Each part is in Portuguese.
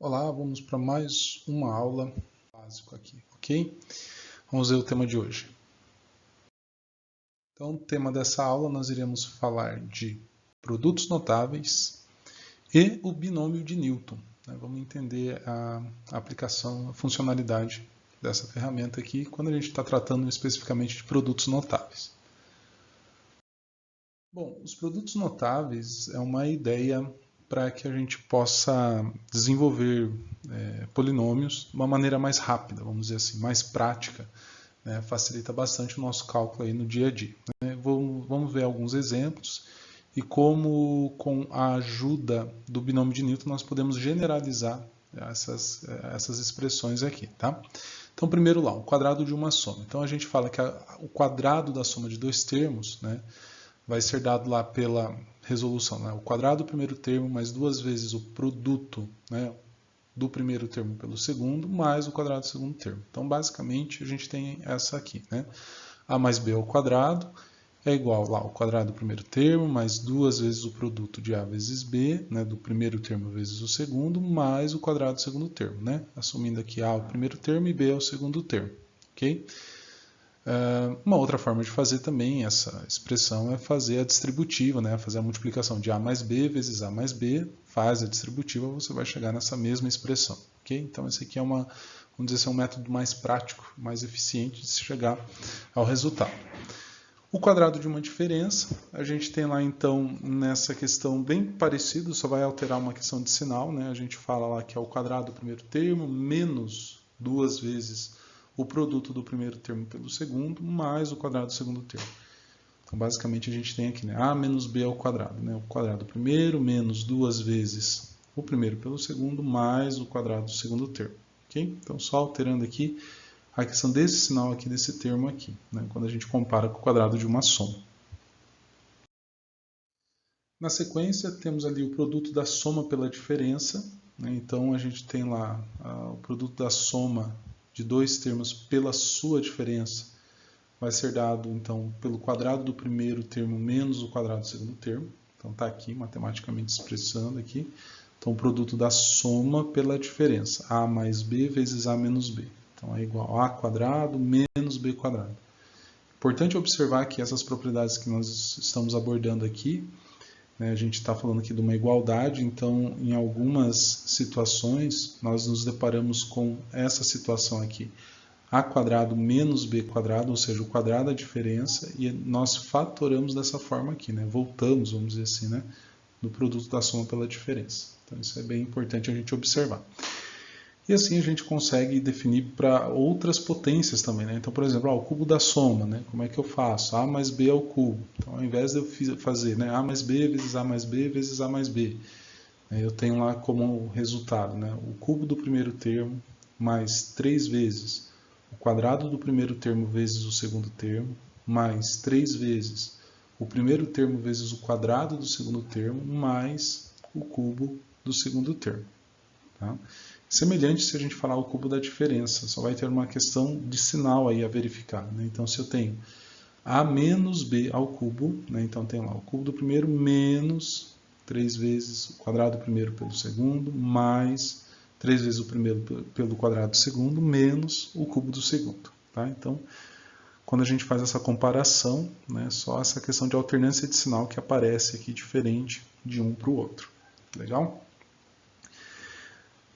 Olá, vamos para mais uma aula básica aqui, ok? Vamos ver o tema de hoje. Então, o tema dessa aula nós iremos falar de produtos notáveis e o binômio de Newton. Vamos entender a aplicação, a funcionalidade dessa ferramenta aqui quando a gente está tratando especificamente de produtos notáveis. Bom, os produtos notáveis é uma ideia para que a gente possa desenvolver polinômios de uma maneira mais rápida, vamos dizer assim, mais prática, né? Facilita bastante o nosso cálculo aí no dia a dia, né? Vamos ver alguns exemplos e como, com a ajuda do binômio de Newton, nós podemos generalizar essas expressões aqui, tá? Então, primeiro lá, o quadrado de uma soma. Então, a gente fala que o quadrado da soma de dois termos, né, vai ser dado lá pela resolução, né? O quadrado do primeiro termo mais duas vezes o produto, né, do primeiro termo pelo segundo, mais o quadrado do segundo termo. Então, basicamente, a gente tem essa aqui, né? A mais b ao quadrado é igual lá ao quadrado do primeiro termo, mais duas vezes o produto de a vezes b, né, do primeiro termo vezes o segundo, mais o quadrado do segundo termo, né? Assumindo aqui a é o primeiro termo e b é o segundo termo, ok? Uma outra forma de fazer também essa expressão é fazer a distributiva, né? Fazer a multiplicação de a mais b vezes a mais b, faz a distributiva, você vai chegar nessa mesma expressão, ok? Então esse aqui é vamos dizer assim, um método mais prático, mais eficiente de se chegar ao resultado. O quadrado de uma diferença, a gente tem lá então nessa questão bem parecido, só vai alterar uma questão de sinal, né? A gente fala lá que é o quadrado do primeiro termo menos duas vezes o produto do primeiro termo pelo segundo, mais o quadrado do segundo termo. Então, basicamente, a gente tem aqui, né, a menos b ao quadrado. Né, o quadrado do primeiro menos duas vezes o primeiro pelo segundo, mais o quadrado do segundo termo. Okay? Então, só alterando aqui a questão desse sinal aqui, desse termo aqui, né, quando a gente compara com o quadrado de uma soma. Na sequência, temos ali o produto da soma pela diferença. Né, então, a gente tem lá o produto da soma de dois termos pela sua diferença vai ser dado, então, pelo quadrado do primeiro termo menos o quadrado do segundo termo. Então, está aqui, matematicamente expressando aqui. Então, o produto da soma pela diferença, a mais b vezes a menos b. Então, é igual a quadrado menos b quadrado. Importante observar que essas propriedades que nós estamos abordando aqui, a gente está falando aqui de uma igualdade, então em algumas situações nós nos deparamos com essa situação aqui, a quadrado menos b quadrado, ou seja, o quadrado da diferença, e nós fatoramos dessa forma aqui, né? Voltamos, vamos dizer assim, né? Do produto da soma pela diferença. Então isso é bem importante a gente observar. E assim a gente consegue definir para outras potências também, né? Então, por exemplo, o cubo da soma, né? Como é que eu faço? A mais b ao cubo. Então, ao invés de eu fazer, né, a mais b vezes a mais b vezes a mais b, eu tenho lá como resultado, né, o cubo do primeiro termo mais 3 vezes o quadrado do primeiro termo vezes o segundo termo, mais 3 vezes o primeiro termo vezes o quadrado do segundo termo, mais o cubo do segundo termo. Tá? Semelhante se a gente falar o cubo da diferença, só vai ter uma questão de sinal aí a verificar. Né? Então, se eu tenho a menos b ao cubo, né? Então tem lá o cubo do primeiro menos 3 vezes o quadrado do primeiro pelo segundo, mais 3 vezes o primeiro pelo quadrado do segundo, menos o cubo do segundo. Tá? Então, quando a gente faz essa comparação, né, só essa questão de alternância de sinal que aparece aqui diferente de um para o outro. Legal?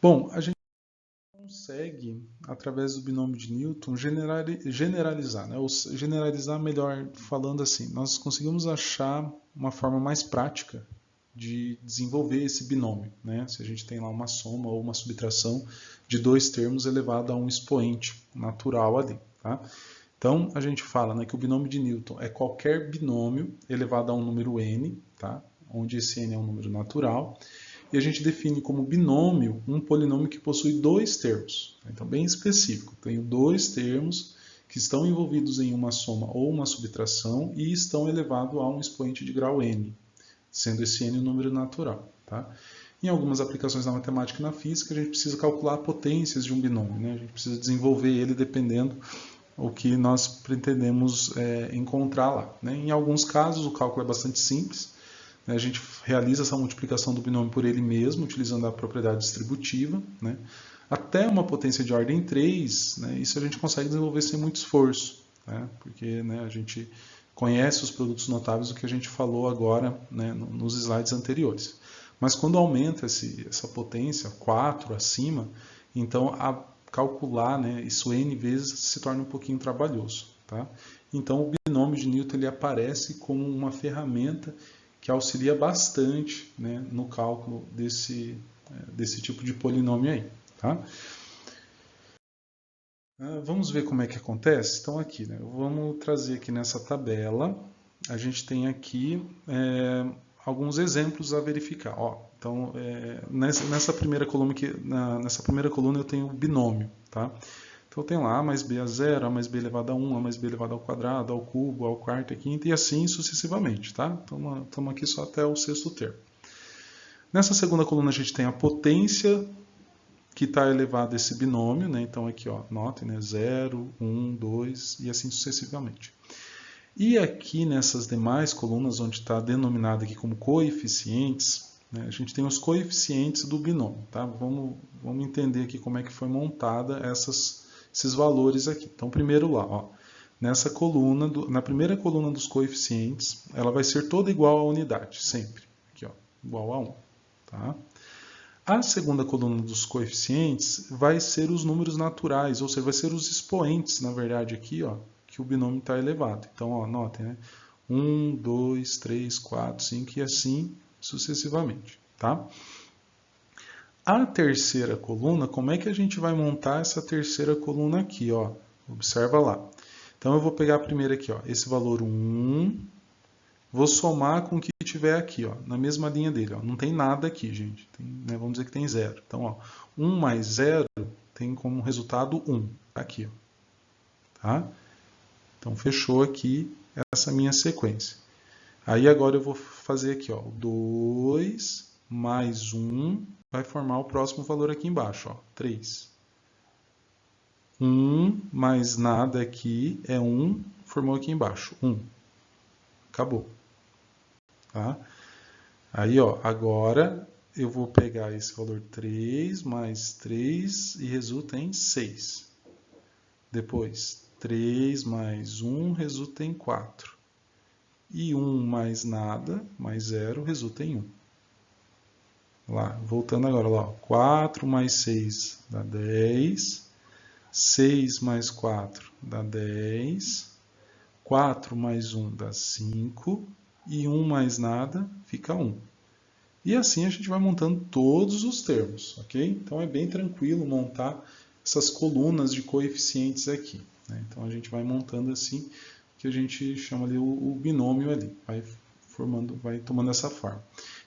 Bom, a gente consegue, através do binômio de Newton, generalizar, né? Ou generalizar melhor falando assim, nós conseguimos achar uma forma mais prática de desenvolver esse binômio, né? Se a gente tem lá uma soma ou uma subtração de dois termos elevado a um expoente natural ali, tá? Então, a gente fala, né, que o binômio de Newton é qualquer binômio elevado a um número n, tá? Onde esse n é um número natural, e a gente define como binômio um polinômio que possui dois termos. Então, bem específico, tenho dois termos que estão envolvidos em uma soma ou uma subtração e estão elevados a um expoente de grau n, sendo esse n um número natural. Tá? Em algumas aplicações na matemática e na física, a gente precisa calcular potências de um binômio, né? A gente precisa desenvolver ele dependendo o que nós pretendemos encontrar lá. Né? Em alguns casos, o cálculo é bastante simples, A gente realiza essa multiplicação do binômio por ele mesmo, utilizando a propriedade distributiva, né? Até uma potência de ordem 3, né? Isso a gente consegue desenvolver sem muito esforço, né? Porque, né, a gente conhece os produtos notáveis, o que a gente falou agora, né, nos slides anteriores. Mas quando aumenta essa potência, 4 acima, então calcular, né, isso N vezes se torna um pouquinho trabalhoso. Tá? Então o binômio de Newton ele aparece como uma ferramenta que auxilia bastante, né, no cálculo desse tipo de polinômio aí. Tá? Vamos ver como é que acontece? Então aqui, né, vamos trazer aqui nessa tabela, a gente tem aqui alguns exemplos a verificar. Ó, então, nessa primeira coluna eu tenho o binômio. Tá? Então eu tenho lá a mais b a zero, a mais b elevado a 1, a mais b elevado ao quadrado, ao cubo, ao quarto, à quinta, e assim sucessivamente. Tá? Então estamos aqui só até o sexto termo. Nessa segunda coluna a gente tem a potência que está elevado a esse binômio, né? Então aqui, ó, notem, né? 0, 1, 2 e assim sucessivamente. E aqui nessas demais colunas, onde está denominado aqui como coeficientes, né? A gente tem os coeficientes do binômio. Tá? Vamos entender aqui como é que foi montada esses valores aqui. Então primeiro lá, ó, nessa coluna, na primeira coluna dos coeficientes, ela vai ser toda igual à unidade, sempre. Aqui, ó, igual a 1. Tá? A segunda coluna dos coeficientes vai ser os números naturais, ou seja, vai ser os expoentes, na verdade, aqui, ó, que o binômio está elevado. Então, ó, notem, né? 1, 2, 3, 4, 5 e assim sucessivamente. Tá? A terceira coluna, como é que a gente vai montar essa terceira coluna aqui? Ó? Observa lá. Então, eu vou pegar primeiro aqui, ó, esse valor 1, vou somar com o que tiver aqui, ó, na mesma linha dele. Ó. Não tem nada aqui, gente. Tem, né, vamos dizer que tem 0. Então, ó, 1 mais 0 tem como resultado 1. Tá aqui. Ó. Tá? Então, fechou aqui essa minha sequência. Aí, agora eu vou fazer aqui, ó, 2 mais 1 vai formar o próximo valor aqui embaixo, ó, 3. 1 mais nada aqui é 1, formou aqui embaixo, 1. Acabou. Tá? Aí, ó, agora eu vou pegar esse valor 3 mais 3 e resulta em 6. Depois, 3 mais 1 resulta em 4. E 1 mais nada, mais 0, resulta em 1. Lá, voltando agora, lá, ó, 4 mais 6 dá 10. 6 mais 4 dá 10. 4 mais 1 dá 5. E 1 mais nada fica 1. E assim a gente vai montando todos os termos, ok? Então é bem tranquilo montar essas colunas de coeficientes aqui. Né? Então a gente vai montando assim, que a gente chama ali o binômio ali, vai tomando essa forma.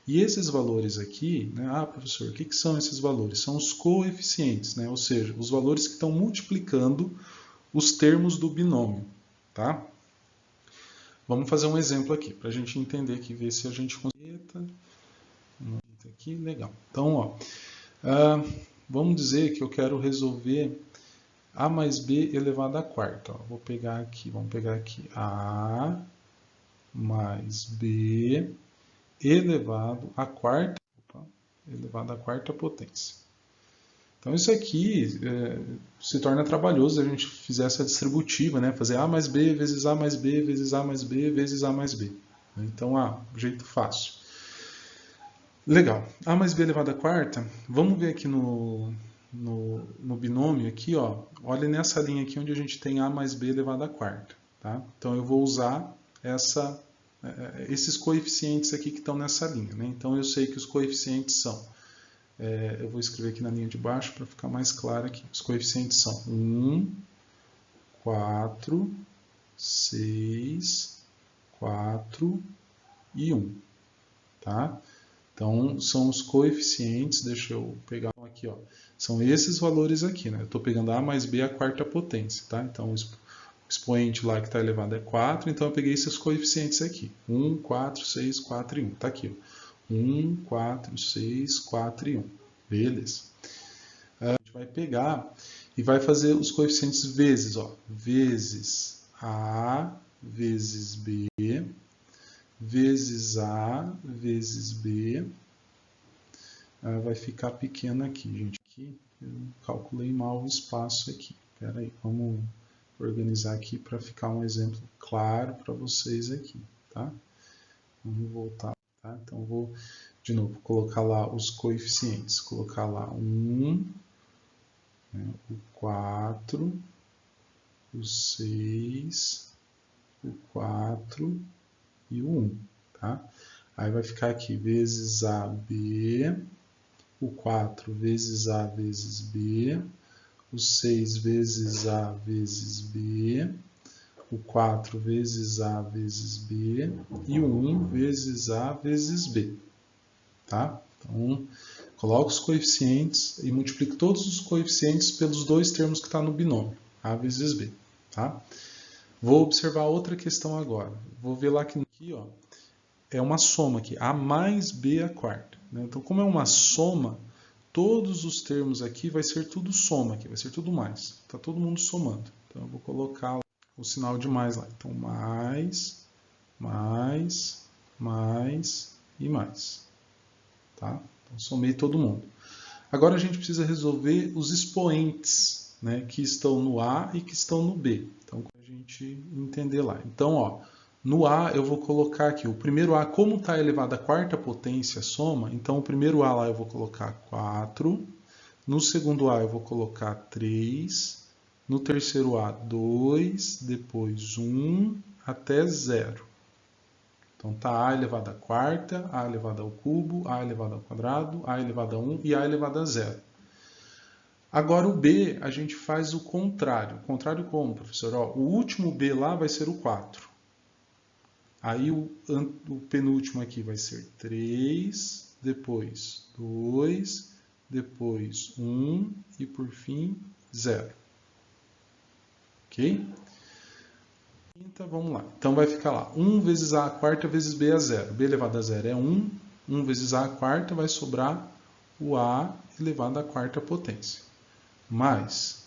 E esses valores aqui, né? Ah, professor, o que são esses valores? São os coeficientes, né? Ou seja, os valores que estão multiplicando os termos do binômio, tá? Vamos fazer um exemplo aqui, para a gente entender aqui, ver se a gente consegue. Aqui, legal. Então, ó, vamos dizer que eu quero resolver A mais B elevado à quarta. Ó. Vamos pegar aqui A mais B elevado à quarta potência. Então, isso aqui se torna trabalhoso se a gente fizer essa distributiva, né? Fazer A mais B vezes A mais B vezes A mais B vezes A mais B. Então, jeito fácil. Legal. A mais B elevado à quarta, vamos ver aqui no binômio aqui, ó. Olha nessa linha aqui onde a gente tem A mais B elevado à quarta. Tá? Então eu vou usar esses coeficientes aqui que estão nessa linha. Né? Então eu sei que os coeficientes são, eu vou escrever aqui na linha de baixo para ficar mais claro aqui. Os coeficientes são 1, 4, 6, 4 e 1. Tá? Então, são os coeficientes, deixa eu pegar aqui, ó. São esses valores aqui, né? Eu estou pegando A mais B à quarta potência, tá? Então, o expoente lá que está elevado é 4, então eu peguei esses coeficientes aqui. 1, 4, 6, 4 e 1. Tá aqui, ó. 1, 4, 6, 4 e 1. Beleza. A gente vai pegar e vai fazer os coeficientes vezes, ó. Vezes A vezes B vezes A vezes B. Vai ficar pequena aqui, gente. Aqui eu calculei mal o espaço aqui. Espera aí, vamos organizar aqui para ficar um exemplo claro para vocês aqui, tá? Vamos voltar, tá? Então, vou, de novo, colocar lá os coeficientes. Colocar lá 1, né, o 4, o 6, o 4 e o 1, tá? Aí vai ficar aqui vezes AB, o 4 vezes A vezes B, o 6 vezes A vezes B, o 4 vezes A vezes B e o 1 vezes A vezes B, tá? Então, coloca os coeficientes e multiplica todos os coeficientes pelos dois termos que está no binômio, A vezes B, tá? Vou observar outra questão agora. Vou ver lá que aqui, ó, é uma soma aqui, A mais B à quarta, né? Então, como é uma soma, todos os termos aqui vai ser tudo soma, aqui vai ser tudo mais. Está todo mundo somando. Então, eu vou colocar o sinal de mais lá. Então, mais, e mais. Tá? Então, somei todo mundo. Agora, a gente precisa resolver os expoentes, né, que estão no A e que estão no B. Então, para a gente entender lá. Então, ó, no A, eu vou colocar aqui, o primeiro A, como está elevado à quarta potência a soma, então o primeiro A lá eu vou colocar 4, no segundo A eu vou colocar 3, no terceiro A 2, depois 1, até 0. Então está A elevado à quarta, A elevado ao cubo, A elevado ao quadrado, A elevado a 1 e A elevado a 0. Agora o B, a gente faz o contrário. O contrário como, professor? Ó, o último B lá vai ser o 4. Aí o penúltimo aqui vai ser 3, depois 2, depois 1 e por fim 0. Ok? Então vamos lá. Então vai ficar lá 1 vezes A à quarta vezes B a 0. B elevado a 0 é 1. 1 vezes A à quarta vai sobrar o A elevado à quarta potência. Mais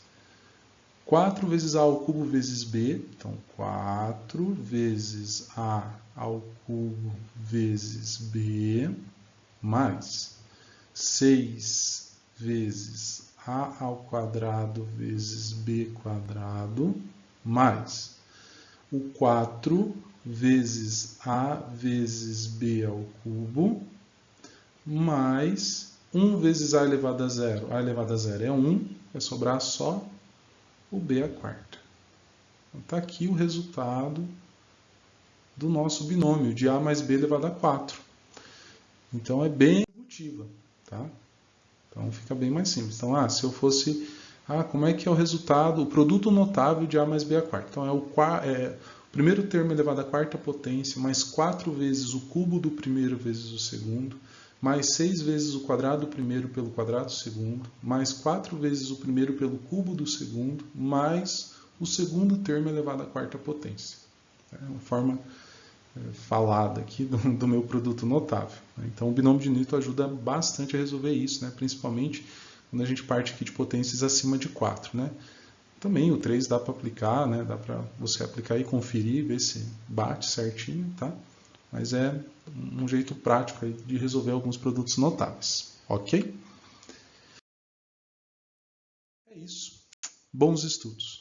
4 vezes A ao cubo vezes B. Então 4 vezes A ao cubo vezes B. Mais 6 vezes A ao quadrado vezes B quadrado. Mais o 4 vezes A vezes B ao cubo, mais 1 vezes A elevado a 0. A elevado a 0 é 1, vai sobrar só o B à quarta. Então, está aqui o resultado do nosso binômio de A mais B elevado a 4. Então, é bem intuitiva, tá? Então, fica bem mais simples. Então, se eu fosse... como é que é o resultado, o produto notável de A mais B à quarta? Então, o primeiro termo elevado à quarta potência, mais 4 vezes o cubo do primeiro vezes o segundo, mais 6 vezes o quadrado do primeiro pelo quadrado do segundo, mais 4 vezes o primeiro pelo cubo do segundo, mais o segundo termo elevado à quarta potência. É uma forma falada aqui do meu produto notável. Então, o binômio de Newton ajuda bastante a resolver isso, né? Principalmente quando a gente parte aqui de potências acima de 4, né? Também o 3 dá para aplicar, né? Dá para você aplicar e conferir, ver se bate certinho, tá? Mas é um jeito prático aí de resolver alguns produtos notáveis, ok? É isso. Bons estudos!